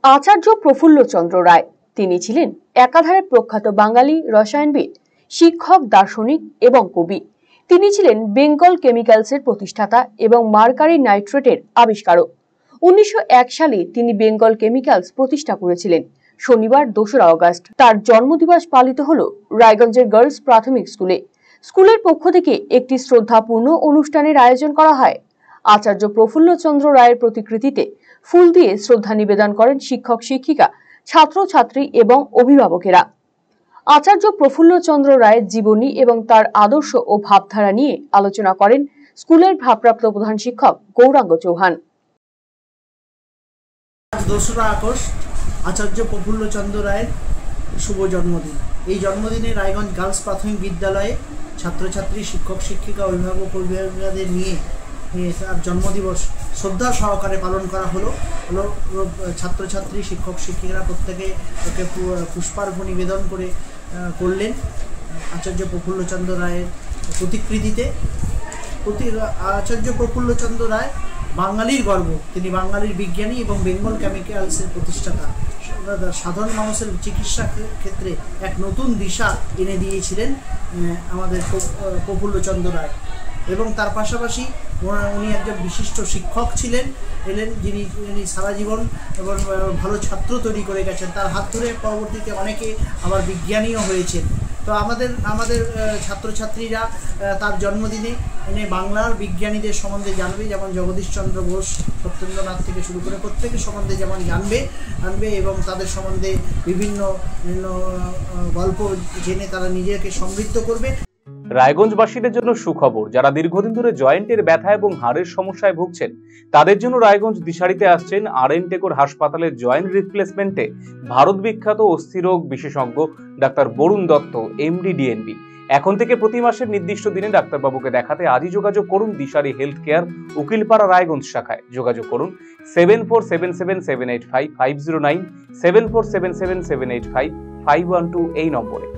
আচার্য প্রফুল্লচন্দ্র রায় তিনি ছিলেন একাধারে প্রখ্যাত বাঙালি রসায়নবিদ, শিক্ষক, দার্শনিক এবং কবি। তিনি ছিলেন বেঙ্গল কেমিক্যালসের প্রতিষ্ঠাতা এবং মার্কারি নাইট্রেটের আবিষ্কারক। 1901 সালে তিনি বেঙ্গল কেমিক্যালস প্রতিষ্ঠা করেছিলেন। শনিবার 2রা আগস্ট তার জন্মদিবস পালিত হলো রায়গঞ্জের গার্লস প্রাথমিক স্কুলে। স্কুলের পক্ষ থেকে একটি শ্রদ্ধাপূর্ণ অনুষ্ঠানের আয়োজন করা হয়। আচার্য প্রফুল্লচন্দ্র রায়ের প্রতিকৃতিতে ফুল দিয়ে শ্রদ্ধা নিবেদন করেন শিক্ষক, শিক্ষিকা, ছাত্রছাত্রী এবং অভিভাবকেরা। আচার্য প্রফুল্লচন্দ্র রায়ের জীবনী এবং তার আদর্শ ও ভাবধারা নিয়ে আলোচনা করেন স্কুলের ভারপ্রাপ্ত প্রধান শিক্ষক গৌরাঙ্গ চৌহান। 2রা আগস্ট আচার্য প্রফুল্লচন্দ্র রায়ের শুভ জন্মদিন। এই জন্মদিনে রায়গঞ্জ গার্লস প্রাথমিক বিদ্যালয়ে ছাত্রছাত্রী, শিক্ষক, শিক্ষিকা, অভিভাবক, অভিভাবিকাদের নিয়ে তার জন্মদিবস শ্রদ্ধা সহকারে পালন করা হলো। ছাত্রছাত্রী, শিক্ষক, শিক্ষিকারা প্রত্যেকে ওকে পুষ্পার্ঘ্য নিবেদন করলেন আচার্য প্রফুল্লচন্দ্র রায়ের প্রতিকৃতিতে। আচার্য প্রফুল্লচন্দ্র রায় বাঙালির গর্ব। তিনি বাঙালির বিজ্ঞানী এবং বেঙ্গল কেমিক্যালসের প্রতিষ্ঠাতা। সাধারণ মানুষের চিকিৎসা ক্ষেত্রে এক নতুন দিশা এনে দিয়েছিলেন আমাদের প্রফুল্লচন্দ্র রায়। এবং তার পাশাপাশি উনি একজন বিশিষ্ট শিক্ষক ছিলেন, যিনি সারা জীবন এবং ভালো ছাত্র তৈরি করে গেছেন। তার হাত ধরে পরবর্তীতে অনেকে আবার বিজ্ঞানীও হয়েছেন। তো আমাদের ছাত্রছাত্রীরা তার জন্মদিনে বাংলার বিজ্ঞানীদের সম্বন্ধে জানবে, যেমন জগদীশচন্দ্র বোস, সত্যেন্দ্রনাথ থেকে শুরু করে প্রত্যেকের সম্বন্ধে যেমন জানবে এবং তাদের সম্বন্ধে বিভিন্ন গল্প জেনে তারা নিজেকে সমৃদ্ধ করবে। রায়গঞ্জবাসীদের জন্য সুখবর, যারা দীর্ঘদিন ধরে জয়েন্টের ব্যথা এবং হাড়ের সমস্যায় ভুগছেন তাদের জন্য রায়গঞ্জ দিশারিতে আসছেন আর.এন. টেকোর হাসপাতালের জয়েন্ট রিপ্লেসমেন্টে ভারত বিখ্যাত অস্থিরোগ বিশেষজ্ঞ doctor Varun Dutta, MD, DNB. এখন থেকে প্রতি মাসের নির্দিষ্ট দিনে ডাক্তারবাবুকে দেখাতে আজই যোগাযোগ করুন দিশারি হেলথ কেয়ার, উকিলপাড়া, রায়গঞ্জ শাখায়। যোগাযোগ করুন 7477785509, 7477785512 এই নম্বরে।